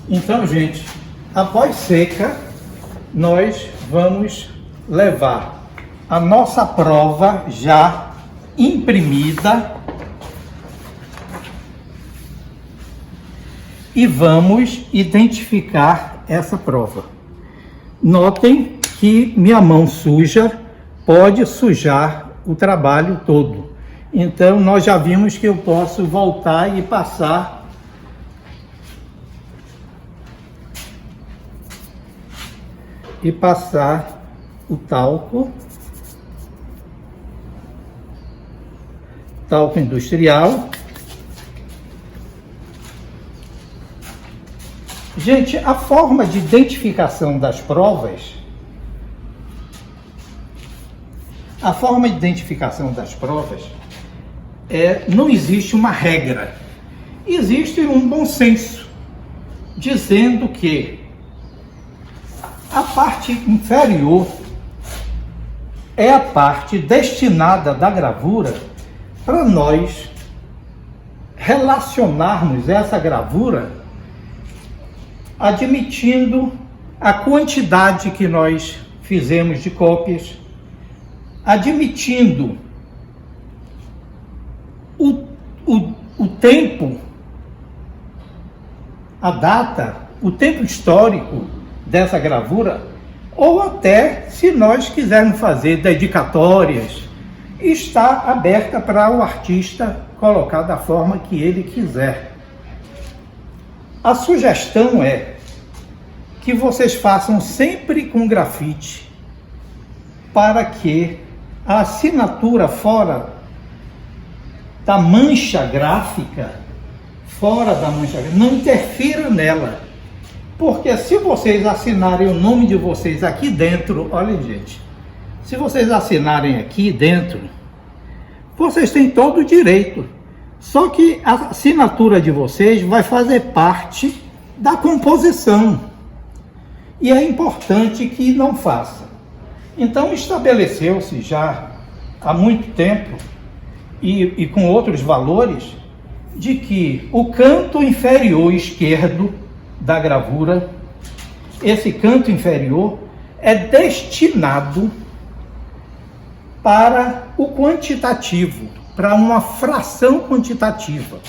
Então, gente, após seca, nós vamos levar a nossa prova já imprimida e vamos identificar essa prova. Notem que minha mão suja pode sujar o trabalho todo. Então, nós já vimos que eu posso voltar e passar o talco industrial. Gente, a forma de identificação das provas, não existe uma regra, existe um bom senso, dizendo que a parte inferior é a parte destinada da gravura para nós relacionarmos essa gravura admitindo a quantidade que nós fizemos de cópias, admitindo o tempo, a data, o tempo histórico dessa gravura, ou até, se nós quisermos fazer dedicatórias, está aberta para o artista colocar da forma que ele quiser. A sugestão é que vocês façam sempre com grafite, para que a assinatura fora da mancha gráfica, não interfira nela. Porque se vocês assinarem o nome de vocês aqui dentro, olha, gente, se vocês assinarem aqui dentro, vocês têm todo o direito. Só que a assinatura de vocês vai fazer parte da composição. E é importante que não faça. Então estabeleceu-se já há muito tempo, e com outros valores, de que o canto inferior esquerdo da gravura, esse canto inferior é destinado para o quantitativo, para uma fração quantitativa.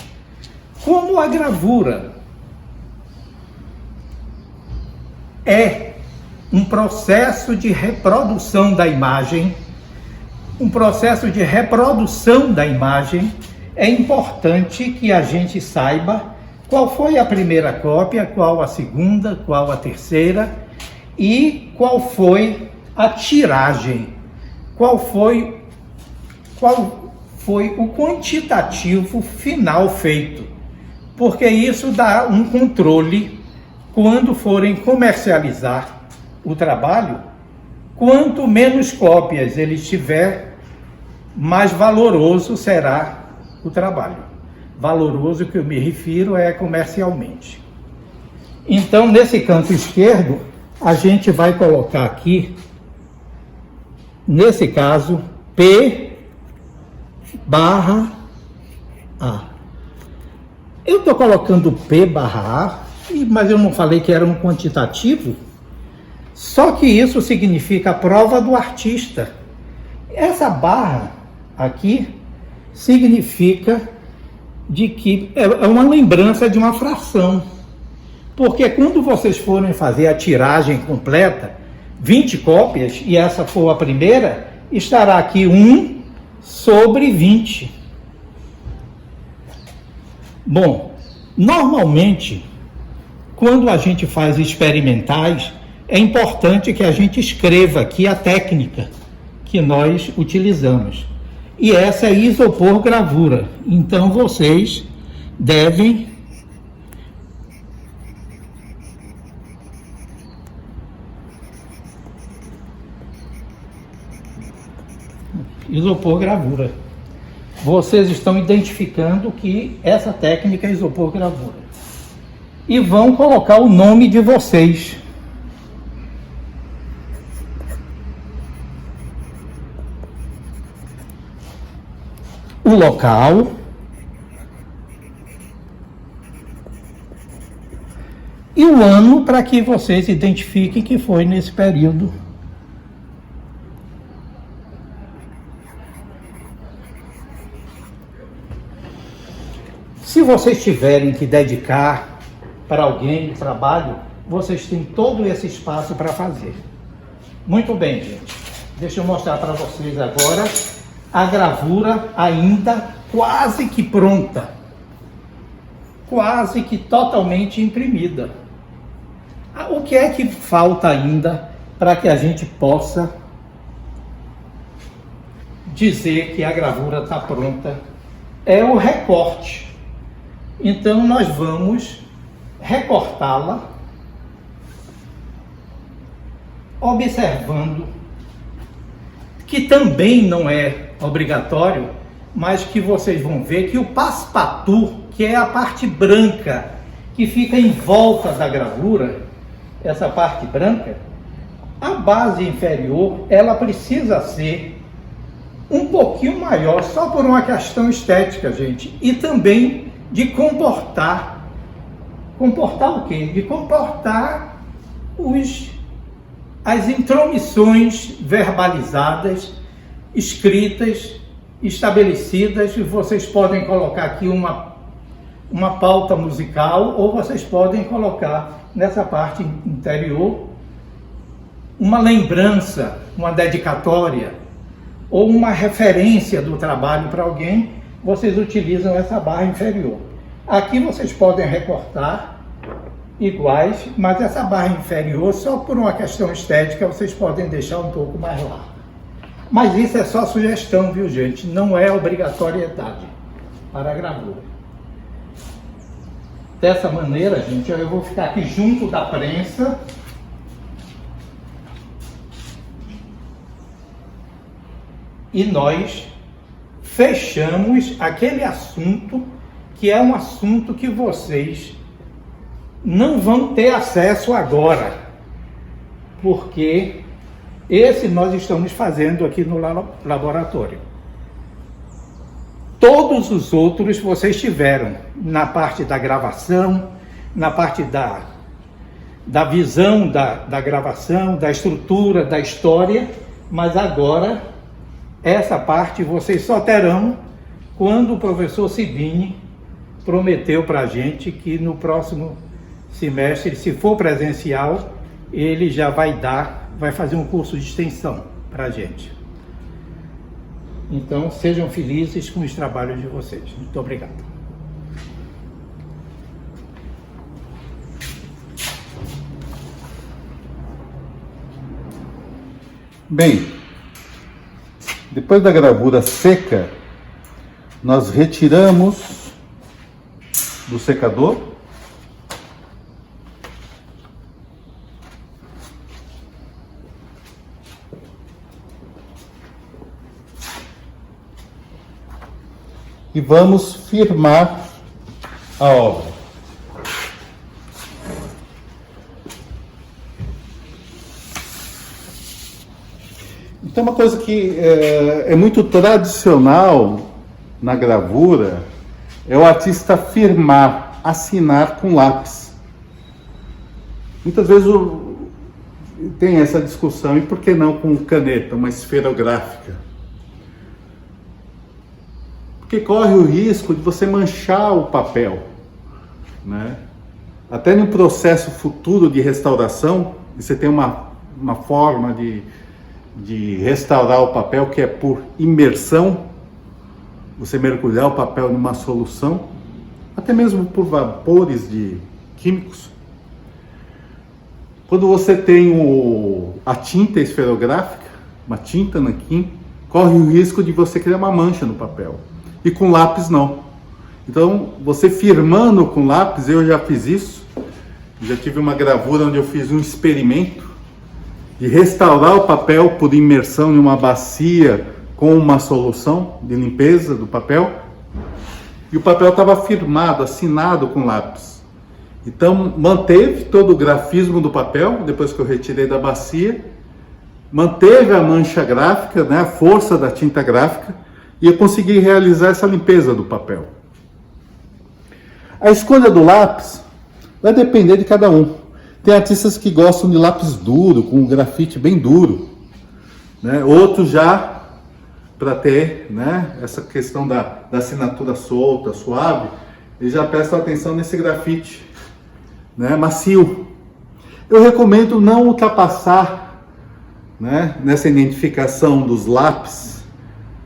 Como a gravura é um processo de reprodução da imagem, é importante que a gente saiba qual foi a primeira cópia, qual a segunda, qual a terceira e qual foi a tiragem, qual foi o quantitativo final feito, porque isso dá um controle quando forem comercializar o trabalho. Quanto menos cópias ele tiver, mais valoroso será o trabalho. Valoroso que eu me refiro é comercialmente. Então, nesse canto esquerdo, a gente vai colocar aqui, nesse caso, P/A. Eu estou colocando P/A, mas eu não falei que era um quantitativo? Só que isso significa a prova do artista. Essa barra aqui significa de que é uma lembrança de uma fração. Porque quando vocês forem fazer a tiragem completa, 20 cópias, e essa for a primeira, estará aqui 1/20. Bom, normalmente, quando a gente faz experimentais, é importante que a gente escreva aqui a técnica que nós utilizamos. E essa é isopor gravura. Então vocês devem isopor gravura. Vocês estão identificando que essa técnica é isopor gravura. E vão colocar o nome de vocês. O local, e o ano para que vocês identifiquem que foi nesse período. Se vocês tiverem que dedicar para alguém o trabalho, vocês têm todo esse espaço para fazer. Muito bem, gente. Deixa eu mostrar para vocês agora a gravura ainda quase que pronta. Quase que totalmente imprimida. O que é que falta ainda para que a gente possa dizer que a gravura está pronta? É o recorte. Então nós vamos recortá-la, observando que também não é obrigatório, mas que vocês vão ver que o passe-partout, que é a parte branca que fica em volta da gravura, essa parte branca, a base inferior, ela precisa ser um pouquinho maior, só por uma questão estética, gente, e também de comportar o quê? De comportar as intromissões verbalizadas, escritas, estabelecidas. Vocês podem colocar aqui uma pauta musical, ou vocês podem colocar nessa parte interior uma lembrança, uma dedicatória, ou uma referência do trabalho para alguém. Vocês utilizam essa barra inferior. Aqui vocês podem recortar iguais, mas essa barra inferior, só por uma questão estética, vocês podem deixar um pouco mais larga. Mas isso é só sugestão, viu, gente? Não é obrigatoriedade para a gravura. Dessa maneira, gente, eu vou ficar aqui junto da prensa. E nós fechamos aquele assunto que é um assunto que vocês não vão ter acesso agora, porque esse nós estamos fazendo aqui no laboratório. Todos os outros vocês tiveram na parte da gravação, na parte da visão da gravação, da estrutura, da história, mas agora essa parte vocês só terão quando o professor Sibini prometeu para a gente que no próximo semestre, se for presencial, ele já vai fazer um curso de extensão para a gente. Então, sejam felizes com os trabalhos de vocês. Muito obrigado. Bem, depois da gravura seca, nós retiramos do secador e vamos firmar a obra. Então, uma coisa que é muito tradicional na gravura é o artista firmar, assinar com lápis. Muitas vezes tem essa discussão, e por que não com caneta, uma esferográfica? Porque corre o risco de você manchar o papel, né? Até no processo futuro de restauração, você tem uma forma de restaurar o papel que é por imersão. Você mergulhar o papel numa solução, até mesmo por vapores de químicos. Quando você tem a tinta esferográfica, uma tinta nanquim, corre o risco de você criar uma mancha no papel. E com lápis não. Então, você firmando com lápis, eu já fiz isso. Já tive uma gravura onde eu fiz um experimento de restaurar o papel por imersão em uma bacia com uma solução de limpeza do papel, e o papel estava firmado, assinado com lápis. Então manteve todo o grafismo do papel, depois que eu retirei da bacia, manteve a mancha gráfica, né, a força da tinta gráfica, e eu consegui realizar essa limpeza do papel. A escolha do lápis Vai depender de cada um. Tem artistas que gostam de lápis duro, com um grafite bem duro, né? Outros já, para ter, né, essa questão da assinatura solta, suave, eles já prestam atenção nesse grafite, né, macio. Eu recomendo não ultrapassar, né, nessa identificação dos lápis,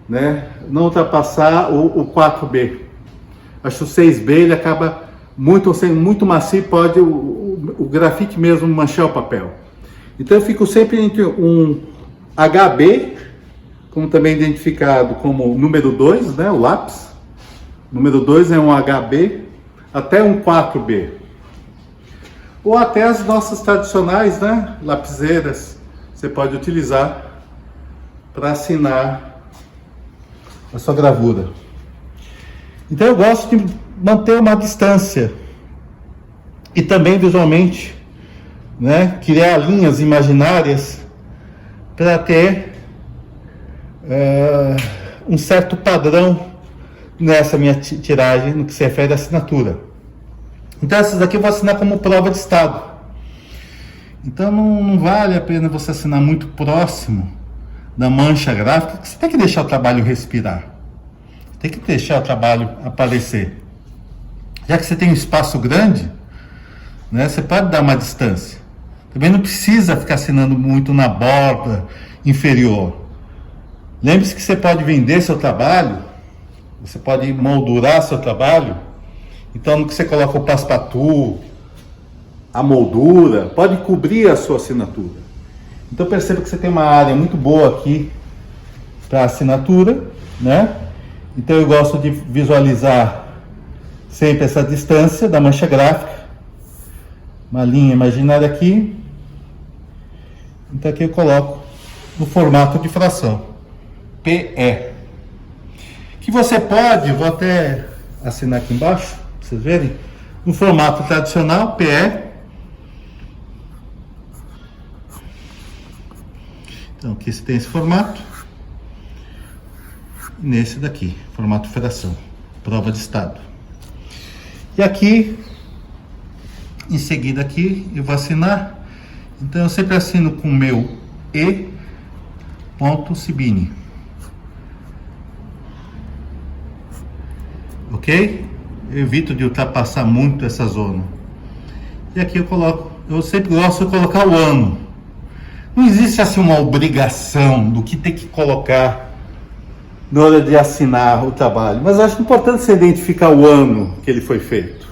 né, não ultrapassar o 4B. Acho que o 6B ele acaba sendo muito macio e pode o grafite mesmo manchar o papel. Então eu fico sempre entre um HB, como também identificado como número 2, né, o lápis. Número 2 é um HB, até um 4B. Ou até as nossas tradicionais, né, lapiseiras, você pode utilizar para assinar a sua gravura. Então eu gosto de manter uma distância e também visualmente, né, criar linhas imaginárias para ter um certo padrão nessa minha tiragem no que se refere à assinatura. Então essas aqui eu vou assinar como prova de estado. Então não vale a pena você assinar muito próximo da mancha gráfica, porque você tem que deixar o trabalho respirar. Tem que deixar o trabalho aparecer. Já que você tem um espaço grande, né, você pode dar uma distância. Também não precisa ficar assinando muito na borda inferior. Lembre-se que você pode vender seu trabalho, você pode moldurar seu trabalho. Então, no que você coloca o passe-patou, a moldura, pode cobrir a sua assinatura. Então, perceba que você tem uma área muito boa aqui para assinatura, né? Então, eu gosto de visualizar sempre essa distância da mancha gráfica. Uma linha imaginária aqui. Então, aqui eu coloco no formato de fração. PE, que você pode, vou até assinar aqui embaixo, para vocês verem, no formato tradicional, PE. Então aqui você tem esse formato, e nesse daqui, formato fração, prova de estado. E aqui, em seguida aqui, eu vou assinar, então eu sempre assino com o meu E.Cibini. Ok? Eu evito de ultrapassar muito essa zona. E aqui eu sempre gosto de colocar o ano. Não existe assim uma obrigação do que tem que colocar na hora de assinar o trabalho, mas acho importante você identificar o ano que ele foi feito,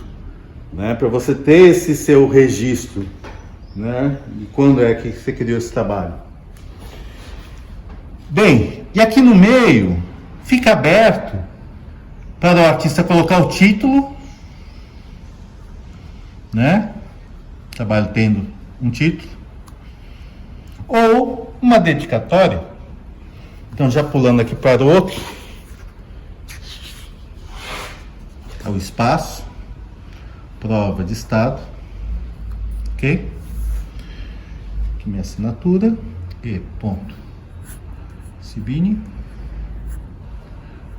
né? Para você ter esse seu registro, né? De quando é que você criou esse trabalho. Bem, e aqui no meio fica aberto para o artista colocar o título, né? Trabalho tendo um título, ou uma dedicatória. Então, já pulando aqui para o outro, é o espaço, prova de estado, ok? Aqui minha assinatura, E.Cibini.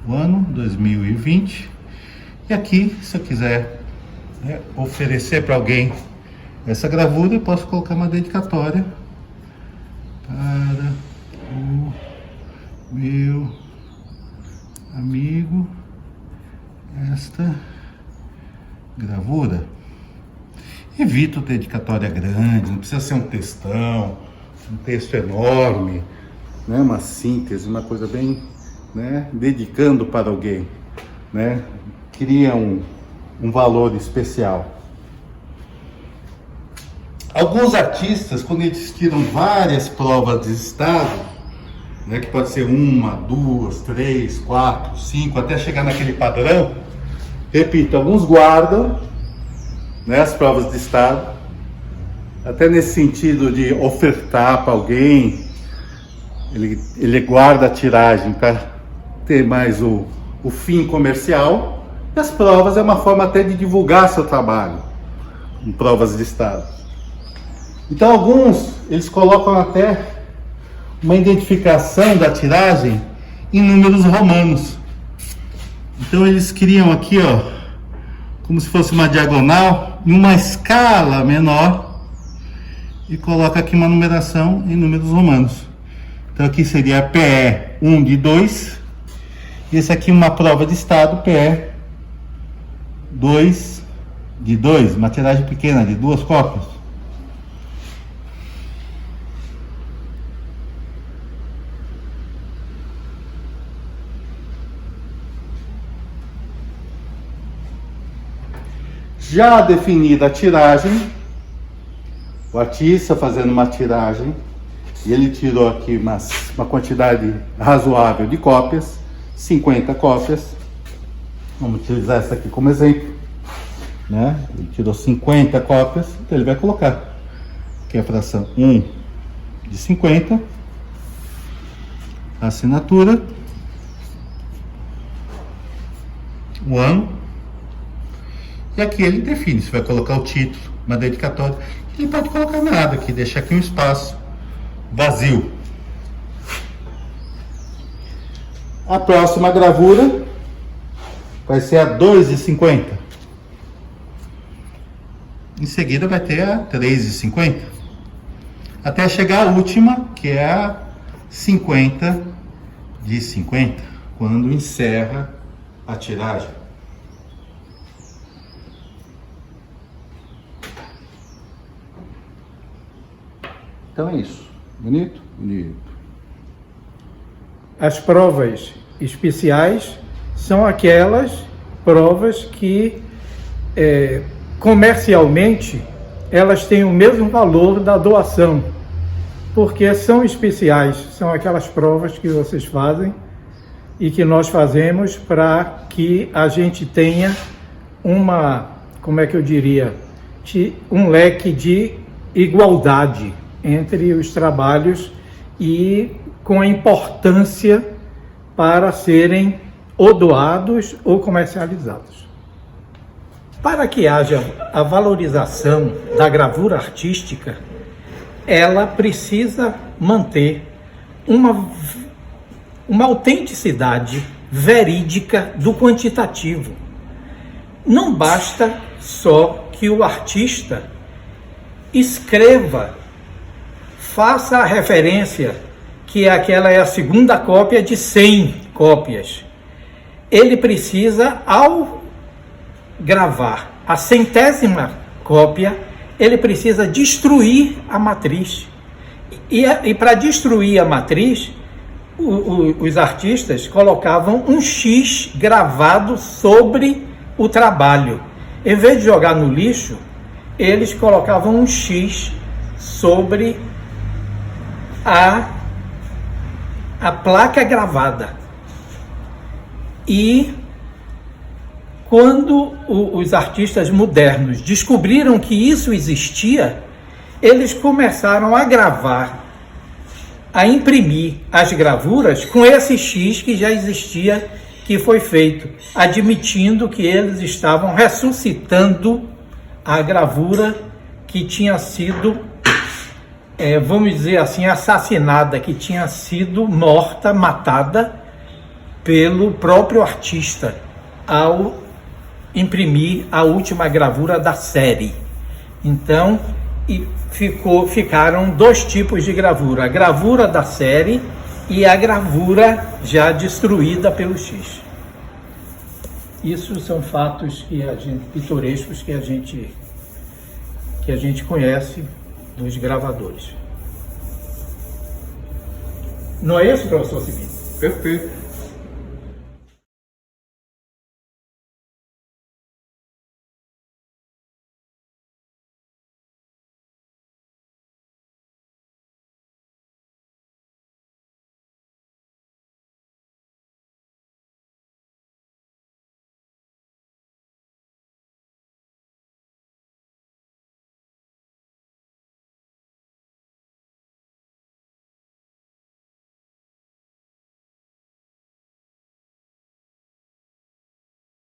O ano 2020. E aqui, se eu quiser, né, oferecer para alguém essa gravura, eu posso colocar uma dedicatória para o meu amigo, esta gravura. Evito dedicatória grande, não precisa ser um textão, um texto enorme, né, uma síntese, uma coisa bem, né, dedicando para alguém, né, cria um valor especial. Alguns artistas, quando eles tiram várias provas de estado, né, que pode ser 1, 2, 3, 4, 5, até chegar naquele padrão, repito, alguns guardam, né, as provas de estado, até nesse sentido de ofertar para alguém, ele guarda a tiragem para ter mais o fim comercial, e as provas é uma forma até de divulgar seu trabalho, em provas de estado. Então alguns, eles colocam até uma identificação da tiragem em números romanos. Então eles criam aqui, ó, como se fosse uma diagonal, em uma escala menor e coloca aqui uma numeração em números romanos. Então aqui seria PE 1 de 2, e esse aqui uma prova de estado, PE 2 de 2, uma tiragem pequena de 2 cópias. Já definida a tiragem, o artista fazendo uma tiragem, e ele tirou aqui uma quantidade razoável de cópias, 50 cópias. Vamos utilizar essa aqui como exemplo, né? Ele tirou 50 cópias, então ele vai colocar aqui a fração 1 de 50, a assinatura, o ano, e aqui ele define se vai colocar o título, uma dedicatória. Ele pode colocar nada aqui, deixa aqui um espaço vazio. A próxima gravura vai ser a 2,50. Em seguida vai ter a 3,50. Até chegar a última, que é a 50 de 50, quando encerra a tiragem. Então é isso. Bonito? Bonito. As provas especiais são aquelas provas que comercialmente elas têm o mesmo valor da doação, porque são especiais, são aquelas provas que vocês fazem e que nós fazemos para que a gente tenha um leque de igualdade entre os trabalhos e com a importância para serem ou doados ou comercializados. Para que haja a valorização da gravura artística, ela precisa manter uma autenticidade verídica do quantitativo. Não basta só que o artista escreva, faça a referência que aquela é a segunda cópia de 100 cópias. Ele precisa, ao gravar a 100ª cópia, ele precisa destruir a matriz. E para destruir a matriz, os artistas colocavam um X gravado sobre o trabalho. Em vez de jogar no lixo, eles colocavam um X sobre a placa gravada. E quando os artistas modernos descobriram que isso existia, eles começaram a gravar, a imprimir as gravuras com esse X que já existia, que foi feito, admitindo que eles estavam ressuscitando a gravura que tinha sido, vamos dizer assim, assassinada, que tinha sido matada pelo próprio artista ao imprimir a última gravura da série. Então, ficaram dois tipos de gravura: a gravura da série e a gravura já destruída pelo X. Isso são fatos pitorescos que a gente conhece dos gravadores. Não é isso, professor Cibino? Perfeito.